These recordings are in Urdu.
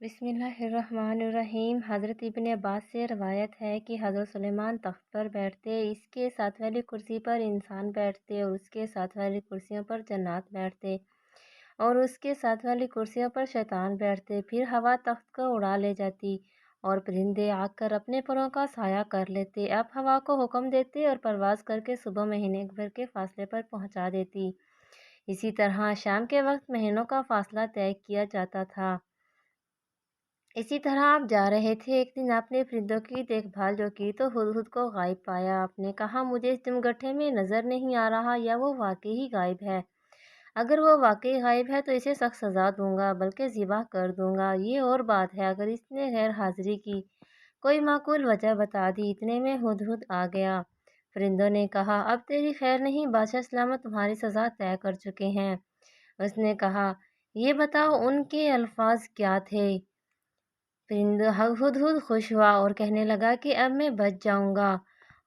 بسم اللہ الرحمن الرحیم۔ حضرت ابن عباس سے روایت ہے کہ حضرت سلیمان تخت پر بیٹھتے، اس کے ساتھ والی کرسی پر انسان بیٹھتے اور اس کے ساتھ والی کرسیوں پر جنات بیٹھتے اور اس کے ساتھ والی کرسیوں پر شیطان بیٹھتے۔ پھر ہوا تخت کو اڑا لے جاتی اور پرندے آ کر اپنے پروں کا سایہ کر لیتے۔ اب ہوا کو حکم دیتے اور پرواز کر کے صبح مہینے بھر کے فاصلے پر پہنچا دیتی۔ اسی طرح شام کے وقت مہینوں کا فاصلہ طے کیا جاتا تھا۔ اسی طرح آپ جا رہے تھے، ایک دن آپ نے پرندوں کی دیکھ بھال جو کی تو ہدہد کو غائب پایا۔ آپ نے کہا مجھے اس جمگٹھے میں نظر نہیں آ رہا، یا وہ واقعی غائب ہے؟ اگر وہ واقعی غائب ہے تو اسے سخت سزا دوں گا، بلکہ ذبح کر دوں گا۔ یہ اور بات ہے اگر اس نے غیر حاضری کی کوئی معقول وجہ بتا دی۔ اتنے میں ہدہد آ گیا۔ پرندوں نے کہا اب تیری خیر نہیں، بادشاہ سلامت تمہاری سزا طے کر چکے ہیں۔ اس نے کہا یہ بتاؤ ان کے الفاظ کیا تھے؟ ہدہد خوش ہوا اور کہنے لگا کہ اب میں بچ جاؤں گا،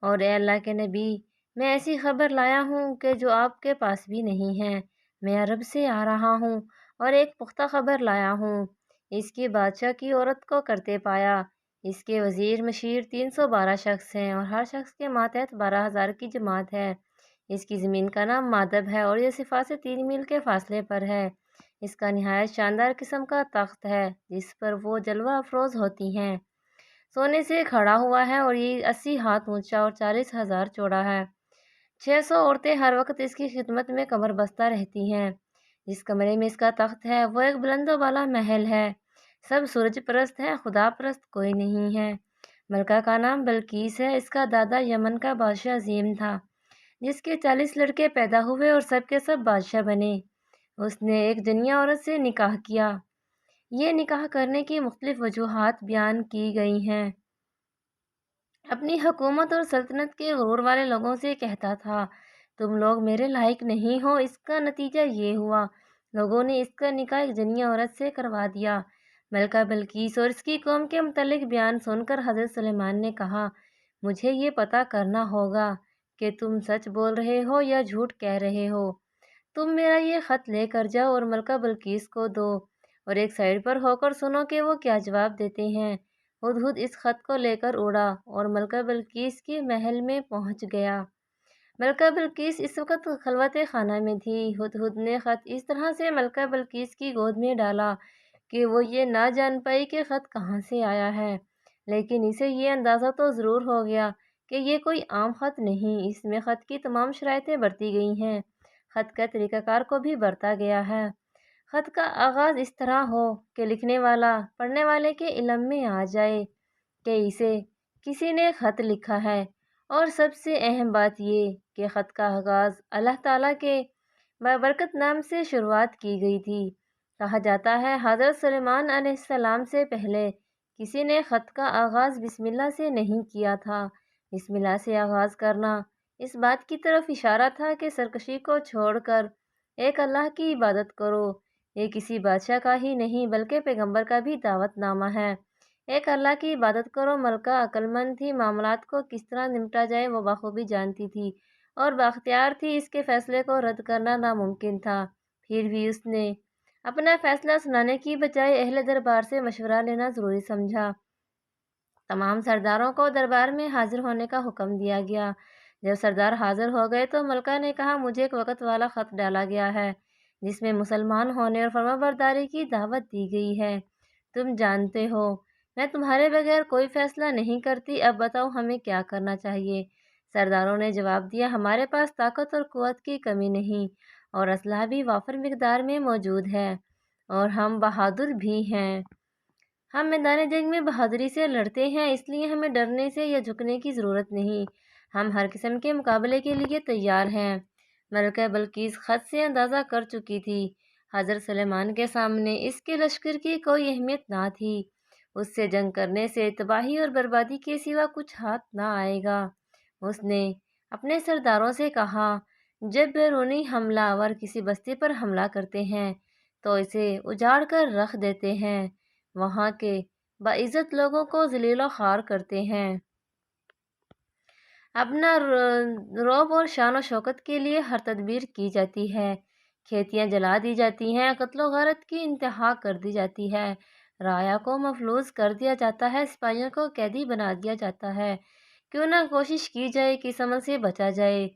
اور اے اللہ کے نبی، میں ایسی خبر لایا ہوں کہ جو آپ کے پاس بھی نہیں ہے۔ میں عرب سے آ رہا ہوں اور ایک پختہ خبر لایا ہوں۔ اس کی بادشاہ کی عورت کو کرتے پایا۔ اس کے وزیر مشیر 312 شخص ہیں اور ہر شخص کے ماتحت 12,000 کی جماعت ہے۔ اس کی زمین کا نام مادب ہے اور یہ صفا سے 3 میل کے فاصلے پر ہے۔ اس کا نہایت شاندار قسم کا تخت ہے جس پر وہ جلوہ افروز ہوتی ہیں۔ سونے سے کھڑا ہوا ہے اور یہ 80 ہاتھ اونچا اور 40,000 چوڑا ہے۔ 600 عورتیں ہر وقت اس کی خدمت میں کمر بستہ رہتی ہیں۔ جس کمرے میں اس کا تخت ہے وہ ایک بلند و بالا محل ہے۔ سب سورج پرست ہیں، خدا پرست کوئی نہیں ہے۔ ملکہ کا نام بلقیس ہے۔ اس کا دادا یمن کا بادشاہ عظیم تھا جس کے 40 لڑکے پیدا ہوئے اور سب کے سب بادشاہ بنے۔ اس نے ایک جنیا عورت سے نکاح کیا۔ یہ نکاح کرنے کی مختلف وجوہات بیان کی گئی ہیں۔ اپنی حکومت اور سلطنت کے غرور والے لوگوں سے کہتا تھا تم لوگ میرے لائق نہیں ہو۔ اس کا نتیجہ یہ ہوا لوگوں نے اس کا نکاح ایک جنیا عورت سے کروا دیا۔ ملکہ بلقیس اور اس کی قوم کے متعلق بیان سن کر حضرت سلیمان نے کہا مجھے یہ پتہ کرنا ہوگا کہ تم سچ بول رہے ہو یا جھوٹ کہہ رہے ہو۔ تم میرا یہ خط لے کر جاؤ اور ملکہ بلقیس کو دو، اور ایک سائیڈ پر ہو کر سنو کہ وہ کیا جواب دیتے ہیں۔ ہدہد اس خط کو لے کر اڑا اور ملکہ بلقیس کے محل میں پہنچ گیا۔ ملکہ بلقیس اس وقت خلوت خانہ میں تھی۔ ہدہد نے خط اس طرح سے ملکہ بلقیس کی گود میں ڈالا کہ وہ یہ نہ جان پائی کہ خط کہاں سے آیا ہے، لیکن اسے یہ اندازہ تو ضرور ہو گیا کہ یہ کوئی عام خط نہیں، اس میں خط کی تمام شرائطیں برتی گئی ہیں۔ خط کا طریقہ کار کو بھی برتا گیا ہے۔ خط کا آغاز اس طرح ہو کہ لکھنے والا پڑھنے والے کے علم میں آ جائے کہ اسے کسی نے خط لکھا ہے، اور سب سے اہم بات یہ کہ خط کا آغاز اللہ تعالیٰ کے بابرکت نام سے شروعات کی گئی تھی۔ کہا جاتا ہے حضرت سلیمان علیہ السلام سے پہلے کسی نے خط کا آغاز بسم اللہ سے نہیں کیا تھا۔ بسم اللہ سے آغاز کرنا اس بات کی طرف اشارہ تھا کہ سرکشی کو چھوڑ کر ایک اللہ کی عبادت کرو۔ یہ کسی بادشاہ کا ہی نہیں بلکہ پیغمبر کا بھی دعوت نامہ ہے۔ ایک اللہ کی عبادت کرو۔ ملکہ عقل مند تھی، معاملات کو کس طرح نمٹا جائے وہ بخوبی جانتی تھی اور بااختیار تھی۔ اس کے فیصلے کو رد کرنا ناممکن تھا، پھر بھی اس نے اپنا فیصلہ سنانے کی بجائے اہل دربار سے مشورہ لینا ضروری سمجھا۔ تمام سرداروں کو دربار میں حاضر ہونے کا حکم دیا گیا۔ جب سردار حاضر ہو گئے تو ملکہ نے کہا مجھے ایک وقت والا خط ڈالا گیا ہے جس میں مسلمان ہونے اور فرمانبرداری کی دعوت دی گئی ہے۔ تم جانتے ہو میں تمہارے بغیر کوئی فیصلہ نہیں کرتی، اب بتاؤ ہمیں کیا کرنا چاہیے۔ سرداروں نے جواب دیا ہمارے پاس طاقت اور قوت کی کمی نہیں، اور اسلحہ بھی وافر مقدار میں موجود ہے، اور ہم بہادر بھی ہیں۔ ہم میدان جنگ میں بہادری سے لڑتے ہیں، اس لیے ہمیں ڈرنے سے یا جھکنے کی ضرورت نہیں۔ ہم ہر قسم کے مقابلے کے لیے تیار ہیں۔ ملکہ بلقیس خط سے اندازہ کر چکی تھی حضرت سلیمان کے سامنے اس کے لشکر کی کوئی اہمیت نہ تھی۔ اس سے جنگ کرنے سے تباہی اور بربادی کے سوا کچھ ہاتھ نہ آئے گا۔ اس نے اپنے سرداروں سے کہا جب بیرونی حملہ آور کسی بستی پر حملہ کرتے ہیں تو اسے اجاڑ کر رکھ دیتے ہیں، وہاں کے باعزت لوگوں کو ذلیل و خوار کرتے ہیں۔ اپنا رعب اور شان و شوکت کے لیے ہر تدبیر کی جاتی ہے۔ کھیتیاں جلا دی جاتی ہیں، قتل و غارت کی انتہا کر دی جاتی ہے، رایا کو مفلوج کر دیا جاتا ہے، سپاہیوں کو قیدی بنا دیا جاتا ہے۔ کیوں نہ کوشش کی جائے کہ اس عمل سے بچا جائے۔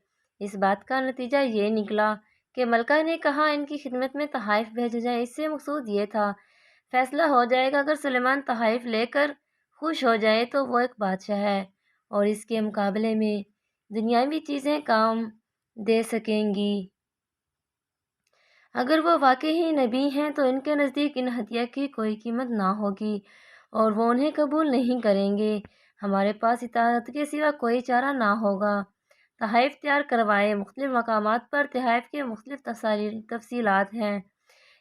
اس بات کا نتیجہ یہ نکلا کہ ملکہ نے کہا ان کی خدمت میں تحائف بھیجے جائیں۔ اس سے مقصود یہ تھا فیصلہ ہو جائے گا، اگر سلیمان تحائف لے کر خوش ہو جائے تو وہ ایک بادشاہ ہے اور اس کے مقابلے میں دنیاوی چیزیں کام دے سکیں گی۔ اگر وہ واقعی نبی ہیں تو ان کے نزدیک ان ہدیہ کی کوئی قیمت نہ ہوگی اور وہ انہیں قبول نہیں کریں گے۔ ہمارے پاس اطاعت کے سوا کوئی چارہ نہ ہوگا۔ تحائف تیار کروائے۔ مختلف مقامات پر تحائف کے مختلف تفصیلات ہیں۔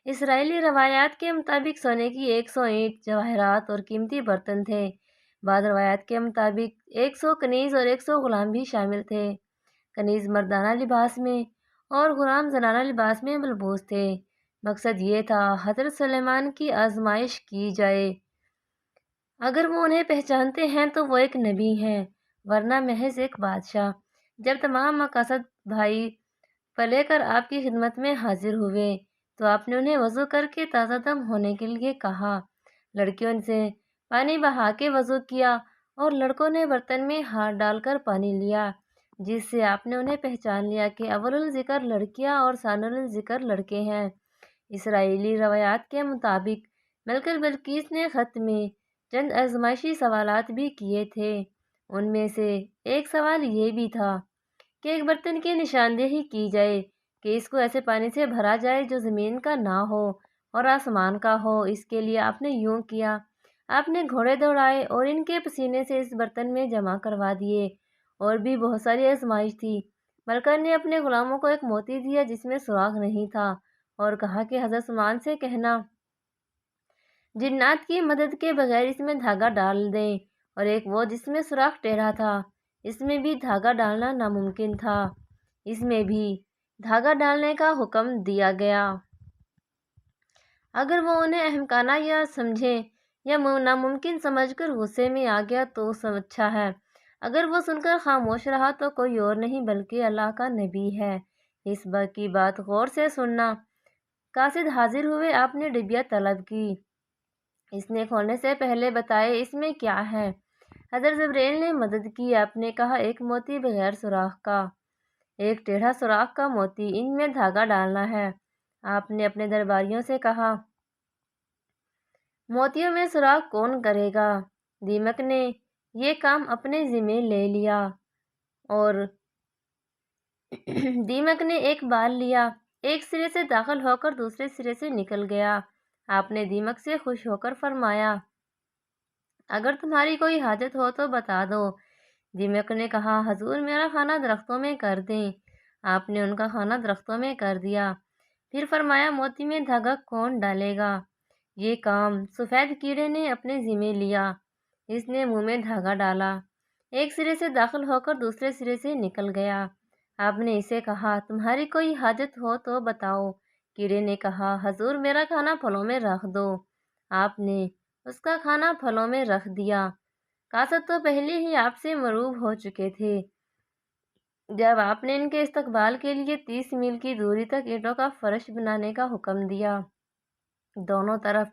اسرائیلی روایات کے مطابق سونے کی 100 اینٹ، جواہرات اور قیمتی برتن تھے۔ بعض روایات کے مطابق 100 کنیز اور 100 غلام بھی شامل تھے۔ کنیز مردانہ لباس میں اور غلام زنانہ لباس میں ملبوس تھے۔ مقصد یہ تھا حضرت سلیمان کی آزمائش کی جائے۔ اگر وہ انہیں پہچانتے ہیں تو وہ ایک نبی ہیں، ورنہ محض ایک بادشاہ۔ جب تمام مقاصد بھائی پلے کر آپ کی خدمت میں حاضر ہوئے تو آپ نے انہیں وضو کر کے تازہ دم ہونے کے لیے کہا۔ لڑکیوں سے پانی بہا کے وضو کیا اور لڑکوں نے برتن میں ہاتھ ڈال کر پانی لیا، جس سے آپ نے انہیں پہچان لیا کہ اول الذکر لڑکیاں اور ثانی الذکر لڑکے ہیں۔ اسرائیلی روایات کے مطابق ملکہ بلقیس نے خط میں چند آزمائشی سوالات بھی کیے تھے۔ ان میں سے ایک سوال یہ بھی تھا کہ ایک برتن کی نشاندہی کی جائے کہ اس کو ایسے پانی سے بھرا جائے جو زمین کا نہ ہو اور آسمان کا ہو۔ اس کے لیے آپ نے یوں کیا، آپ نے گھوڑے دوڑائے اور ان کے پسینے سے اس برتن میں جمع کروا دیے۔ اور بھی بہت ساری آزمائش تھی۔ ملکہ نے اپنے غلاموں کو ایک موتی دیا جس میں سوراخ نہیں تھا اور کہا کہ حضرت سلیمان سے کہنا جنات کی مدد کے بغیر اس میں دھاگا ڈال دیں، اور ایک وہ جس میں سوراخ ٹیڑھا تھا، اس میں بھی دھاگا ڈالنا ناممکن تھا، اس میں بھی دھاگا ڈالنے کا حکم دیا گیا۔ اگر وہ انہیں احمقانہ یا سمجھیں یا ناممکن سمجھ کر غصے میں آ گیا تو اچھا ہے، اگر وہ سن کر خاموش رہا تو کوئی اور نہیں بلکہ اللہ کا نبی ہے۔ اس کی بات غور سے سننا۔ قاصد حاضر ہوئے، آپ نے ڈبیا طلب کی۔ اس نے کھولنے سے پہلے بتائے اس میں کیا ہے۔ حضرت جبرائیل نے مدد کی۔ آپ نے کہا ایک موتی بغیر سوراخ کا، ایک ٹیڑھا سوراخ کا موتی، ان میں دھاگا ڈالنا ہے۔ آپ نے اپنے درباریوں سے کہا موتیوں میں سوراخ کون کرے گا؟ دیمک نے یہ کام اپنے ذمے لے لیا اور دیمک نے ایک بال لیا، ایک سرے سے داخل ہو کر دوسرے سرے سے نکل گیا۔ آپ نے دیمک سے خوش ہو کر فرمایا اگر تمہاری کوئی حاجت ہو تو بتا دو۔ دیمک نے کہا حضور میرا خانہ درختوں میں کر دیں۔ آپ نے ان کا خانہ درختوں میں کر دیا۔ پھر فرمایا موتی میں دھاگا کون ڈالے گا؟ یہ کام سفید کیڑے نے اپنے ذمے لیا۔ اس نے منہ میں دھاگا ڈالا، ایک سرے سے داخل ہو کر دوسرے سرے سے نکل گیا۔ آپ نے اسے کہا تمہاری کوئی حاجت ہو تو بتاؤ۔ کیڑے نے کہا حضور میرا کھانا پھلوں میں رکھ دو۔ آپ نے اس کا کھانا پھلوں میں رکھ دیا۔ قاصد تو پہلے ہی آپ سے مروب ہو چکے تھے۔ جب آپ نے ان کے استقبال کے لیے 30 میل کی دوری تک اینٹوں کا فرش بنانے کا حکم دیا، دونوں طرف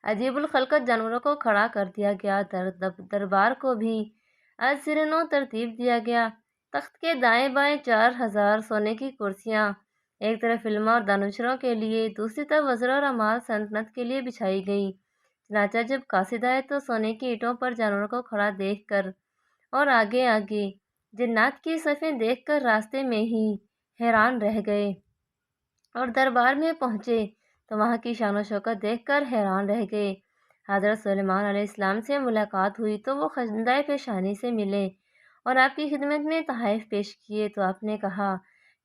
عجیب الخلقت جانوروں کو کھڑا کر دیا گیا۔ دربار کو بھی از سر نو ترتیب دیا گیا۔ تخت کے دائیں بائیں 4000 سونے کی کرسیاں، ایک طرف علماء اور دانشوروں کے لیے، دوسری طرف وزراء اور عمال سلطنت کے لیے بچھائی گئی۔ چنانچہ جب قاصد آئے تو سونے کی اینٹوں پر جانوروں کو کھڑا دیکھ کر اور آگے آگے جنات کی صفیں دیکھ کر راستے میں ہی حیران رہ گئے، اور دربار میں پہنچے تو وہاں کی شان و شوکت دیکھ کر حیران رہ گئے۔ حضرت سلیمان علیہ السلام سے ملاقات ہوئی تو وہ خندۂ پیشانی سے ملے اور آپ کی خدمت میں تحائف پیش کیے تو آپ نے کہا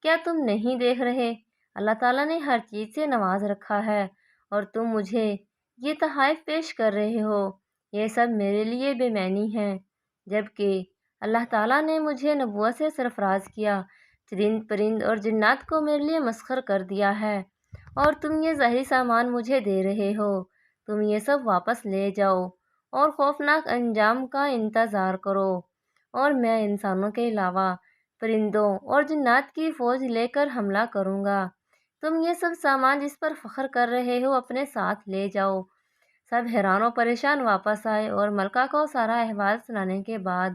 کیا تم نہیں دیکھ رہے اللہ تعالیٰ نے ہر چیز سے نواز رکھا ہے اور تم مجھے یہ تحائف پیش کر رہے ہو؟ یہ سب میرے لیے بے معنی ہیں، جبکہ اللہ تعالیٰ نے مجھے نبوت سے سرفراز کیا، چرند پرند اور جنات کو میرے لیے مسخر کر دیا ہے، اور تم یہ ظاہری سامان مجھے دے رہے ہو۔ تم یہ سب واپس لے جاؤ اور خوفناک انجام کا انتظار کرو، اور میں انسانوں کے علاوہ پرندوں اور جنات کی فوج لے کر حملہ کروں گا۔ تم یہ سب سامان جس پر فخر کر رہے ہو اپنے ساتھ لے جاؤ۔ سب حیران و پریشان واپس آئے اور ملکہ کو سارا احوال سنانے کے بعد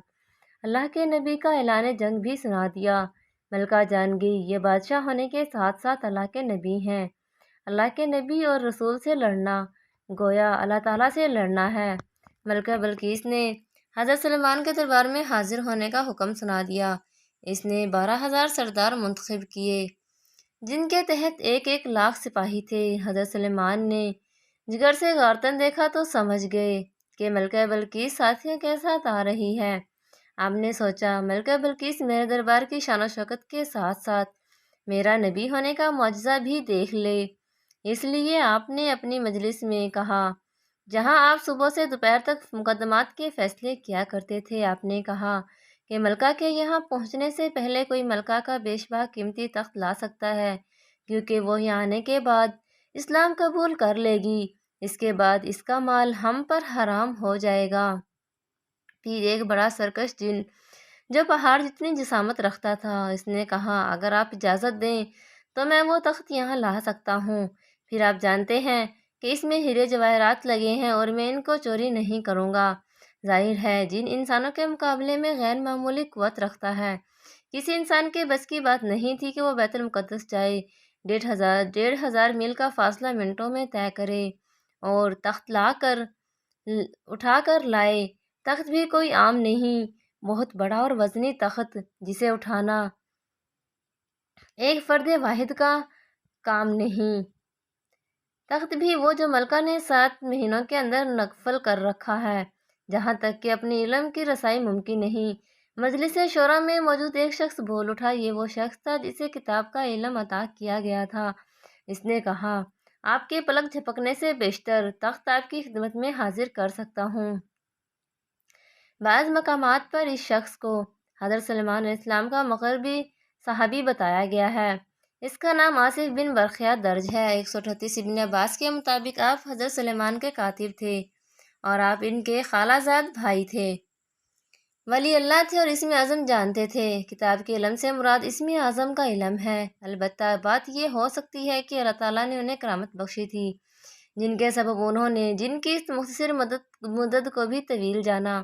اللہ کے نبی کا اعلان جنگ بھی سنا دیا۔ ملکہ جان گئی یہ بادشاہ ہونے کے ساتھ ساتھ اللہ کے نبی ہیں۔ اللہ کے نبی اور رسول سے لڑنا گویا اللہ تعالیٰ سے لڑنا ہے۔ ملکہ بلقیس نے حضرت سلیمان کے دربار میں حاضر ہونے کا حکم سنا دیا۔ اس نے 12,000 سردار منتخب کیے جن کے تحت 1,00,000 سپاہی تھے۔ حضرت سلیمان نے جگر سے غارتن دیکھا تو سمجھ گئے کہ ملکہ بلقیس ساتھیوں کے ساتھ آ رہی ہے۔ آپ نے سوچا ملکہ بلقیس میرے دربار کی شان و شوکت کے ساتھ ساتھ میرا نبی ہونے کا معجزہ بھی دیکھ لے، اس لیے آپ نے اپنی مجلس میں کہا جہاں آپ صبح سے دوپہر تک مقدمات کے فیصلے کیا کرتے تھے، آپ نے کہا کہ ملکہ کے یہاں پہنچنے سے پہلے کوئی ملکہ کا بیش بہا قیمتی تخت لا سکتا ہے، کیونکہ وہ یہاں آنے کے بعد اسلام قبول کر لے گی، اس کے بعد اس کا مال ہم پر حرام ہو جائے گا۔ پھر ایک بڑا سرکش جن جو پہاڑ جتنی جسامت رکھتا تھا، اس نے کہا اگر آپ اجازت دیں تو میں وہ تخت یہاں لا سکتا ہوں۔ پھر آپ جانتے ہیں کہ اس میں ہیرے جواہرات لگے ہیں اور میں ان کو چوری نہیں کروں گا۔ ظاہر ہے جن انسانوں کے مقابلے میں غیر معمولی قوت رکھتا ہے۔ کسی انسان کے بس کی بات نہیں تھی کہ وہ بیت المقدس جائے، 1,500 میل کا فاصلہ منٹوں میں طے کرے اور تخت اٹھا کر لائے۔ تخت بھی کوئی عام نہیں، بہت بڑا اور وزنی تخت جسے اٹھانا ایک فرد واحد کا کام نہیں۔ تخت بھی وہ جو ملکہ نے 7 مہینوں کے اندر نقل کر رکھا ہے، جہاں تک کہ اپنی علم کی رسائی ممکن نہیں۔ مجلس شورا میں موجود ایک شخص بول اٹھا، یہ وہ شخص تھا جسے کتاب کا علم عطا کیا گیا تھا۔ اس نے کہا آپ کے پلک جھپکنے سے بیشتر تخت آپ کی خدمت میں حاضر کر سکتا ہوں۔ بعض مقامات پر اس شخص کو حضرت سلیمان علیہ السلام کا مغربی صحابی بتایا گیا ہے۔ اس کا نام آصف بن برقیہ درج ہے۔ 138 ابن عباس کے مطابق آپ حضرت سلیمان کے کاتب تھے اور آپ ان کے خالہ زاد بھائی تھے۔ ولی اللہ تھے اور اسم اعظم جانتے تھے۔ کتاب کے علم سے مراد اسم اعظم کا علم ہے۔ البتہ بات یہ ہو سکتی ہے کہ اللہ تعالیٰ نے انہیں کرامت بخشی تھی جن کے سبب انہوں نے جن کی اس مختصر مدت کو بھی طویل جانا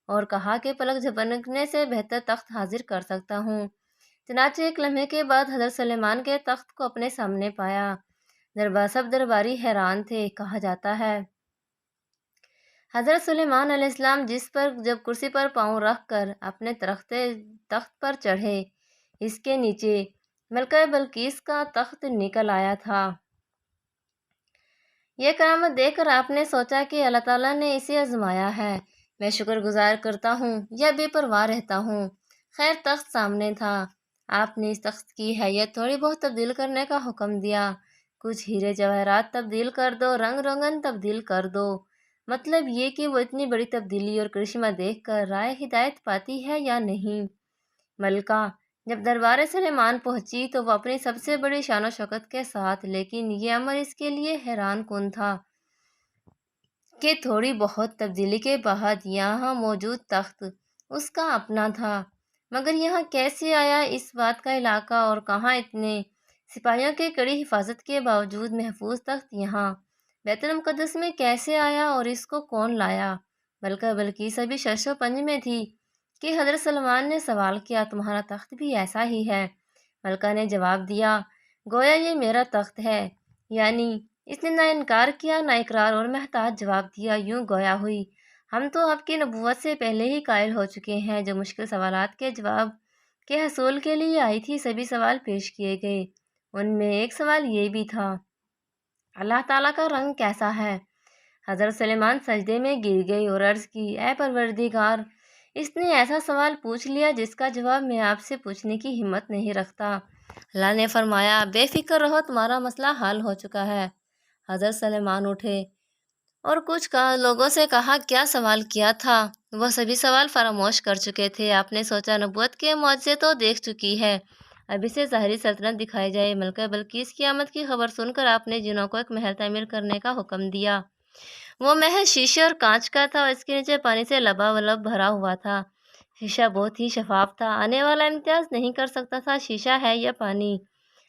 اور کہا کہ پلک جھپکنے سے بہتر تخت حاضر کر سکتا ہوں۔ چنانچہ ایک لمحے کے بعد حضرت سلیمان کے تخت کو اپنے سامنے پایا۔ سب درباری حیران تھے۔ کہا جاتا ہے حضرت سلیمان علیہ السلام جب کرسی پر پاؤں رکھ کر اپنے تخت پر چڑھے، اس کے نیچے ملکہ بلقیس کا تخت نکل آیا تھا۔ یہ کرامت دیکھ کر آپ نے سوچا کہ اللہ تعالیٰ نے اسے آزمایا ہے، میں شکر گزار کرتا ہوں یا بے پرواہ رہتا ہوں۔ خیر تخت سامنے تھا۔ آپ نے اس تخت کی حیت تھوڑی بہت تبدیل کرنے کا حکم دیا۔ کچھ ہیرے جواہرات تبدیل کر دو، رنگ روگن تبدیل کر دو۔ مطلب یہ کہ وہ اتنی بڑی تبدیلی اور کرشمہ دیکھ کر رائے ہدایت پاتی ہے یا نہیں۔ ملکہ جب دربار سلیمان پہنچی تو وہ اپنی سب سے بڑی شان و شوکت کے ساتھ، لیکن یہ امر اس کے لیے حیران کن تھا کہ تھوڑی بہت تبدیلی کے بعد یہاں موجود تخت اس کا اپنا تھا، مگر یہاں کیسے آیا؟ اس بات کا علاقہ اور کہاں اتنے سپاہیوں کے کڑی حفاظت کے باوجود محفوظ تخت یہاں بیت المقدس میں کیسے آیا اور اس کو کون لایا؟ ملکہ بلقیس ابھی شش و پنج میں تھی کہ حضرت سلیمان نے سوال کیا، تمہارا تخت بھی ایسا ہی ہے؟ ملکہ نے جواب دیا، گویا یہ میرا تخت ہے۔ یعنی اس نے نہ انکار کیا نہ اقرار اور محتاط جواب دیا۔ یوں گویا ہوئی، ہم تو آپ کی نبوت سے پہلے ہی قائل ہو چکے ہیں۔ جو مشکل سوالات کے جواب کے حصول کے لیے آئی تھی، سبھی سوال پیش کیے گئے۔ ان میں ایک سوال یہ بھی تھا، اللہ تعالیٰ کا رنگ کیسا ہے؟ حضرت سلیمان سجدے میں گر گئی اور عرض کی، اے پروردگار، اس نے ایسا سوال پوچھ لیا جس کا جواب میں آپ سے پوچھنے کی ہمت نہیں رکھتا۔ اللہ نے فرمایا، بے فکر رہو، تمہارا مسئلہ حل ہو چکا ہے۔ حضرت سلیمان اٹھے اور کچھ لوگوں سے کہا، کیا سوال کیا تھا؟ وہ سبھی سوال فراموش کر چکے تھے۔ آپ نے سوچا نبوت کے معجزے تو دیکھ چکی ہے، اب اسے ظاہری سلطنت دکھائی جائے۔ ملکہ بلقیس کی آمد کی خبر سن کر آپ نے جنوں کو ایک محل تعمیر کرنے کا حکم دیا۔ وہ محل شیشے اور کانچ کا تھا اور اس کے نیچے پانی سے لبالب بھرا ہوا تھا۔ شیشہ بہت ہی شفاف تھا، آنے والا امتیاز نہیں کر سکتا تھا شیشہ ہے یا پانی،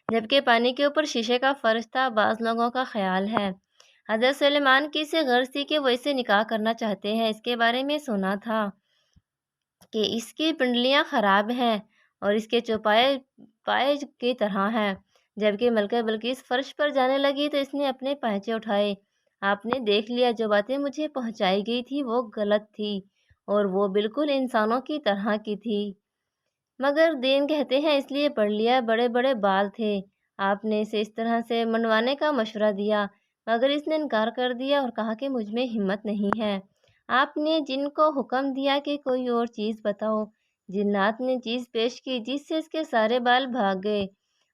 جبکہ پانی کے اوپر شیشے کا فرش تھا۔ بعض لوگوں کا خیال ہے حضرت سلیمان کی اسے غرض تھی کہ وہ اسے نکاح کرنا چاہتے ہیں۔ اس کے بارے میں سنا تھا کہ اس کی پنڈلیاں خراب ہیں اور اس کے چوپائے پائے کی طرح ہیں۔ جبکہ ملکہ بلقیس فرش پر جانے لگی تو اس نے اپنے پائچے اٹھائے۔ آپ نے دیکھ لیا، جو باتیں مجھے پہنچائی گئی تھی وہ غلط تھی اور وہ بالکل انسانوں کی طرح کی تھی، مگر دین کہتے ہیں اس لیے پڑھ لیا۔ بڑے بڑے بال تھے۔ آپ نے اسے اس طرح سے منڈوانے کا مشورہ دیا، مگر اس نے انکار کر دیا اور کہا کہ مجھ میں ہمت نہیں ہے۔ آپ نے جن کو حکم دیا کہ کوئی اور چیز بتاؤ۔ جنات نے چیز پیش کی جس سے اس کے سارے بال بھاگ گئے،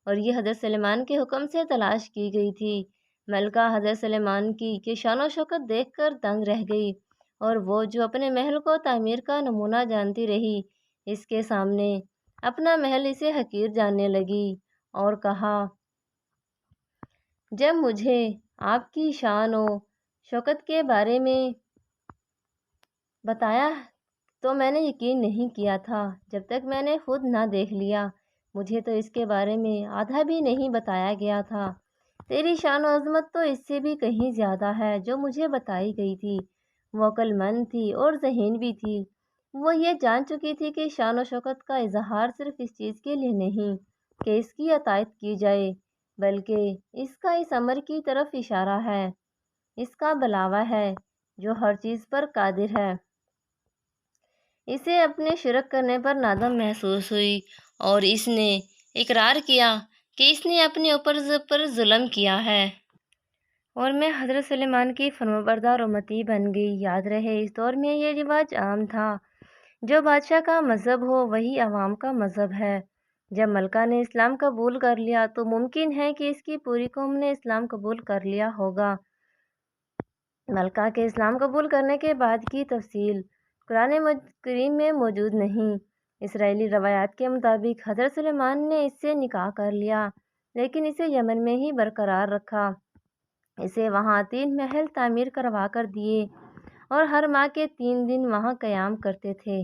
اور یہ حضرت سلیمان کے حکم سے تلاش کی گئی تھی۔ ملکہ حضرت سلیمان کی شان و شوکت دیکھ کر دنگ رہ گئی، اور وہ جو اپنے محل کو تعمیر کا نمونہ جانتی رہی، اس کے سامنے اپنا محل اسے حقیر جاننے لگی اور کہا، جب مجھے آپ کی شان و شوکت کے بارے میں بتایا تو میں نے یقین نہیں کیا تھا جب تک میں نے خود نہ دیکھ لیا۔ مجھے تو اس کے بارے میں آدھا بھی نہیں بتایا گیا تھا۔ تیری شان و عظمت تو اس سے بھی کہیں زیادہ ہے جو مجھے بتائی گئی تھی۔ وہ عقل مند تھی اور ذہین بھی تھی۔ وہ یہ جان چکی تھی کہ شان و شوکت کا اظہار صرف اس چیز کے لیے نہیں کہ اس کی اطاعت کی جائے، بلکہ اس کا اس امر کی طرف اشارہ ہے، اس کا بلاوا ہے جو ہر چیز پر قادر ہے۔ اسے اپنے شرک کرنے پر ندامت محسوس ہوئی اور اس نے اقرار کیا کہ اس نے اپنے اوپر ظلم کیا ہے، اور میں حضرت سلیمان کی فرمانبردار امتی بن گئی۔ یاد رہے، اس دور میں یہ رواج عام تھا، جو بادشاہ کا مذہب ہو وہی عوام کا مذہب ہے۔ جب ملکہ نے اسلام قبول کر لیا تو ممکن ہے کہ اس کی پوری قوم نے اسلام قبول کر لیا ہوگا۔ ملکہ کے اسلام قبول کرنے کے بعد کی تفصیل قرآن کریم میں موجود نہیں۔ اسرائیلی روایات کے مطابق حضرت سلیمان نے اس سے نکاح کر لیا، لیکن اسے یمن میں ہی برقرار رکھا۔ اسے وہاں 3 محل تعمیر کروا کر دیے اور ہر ماہ کے 3 دن وہاں قیام کرتے تھے۔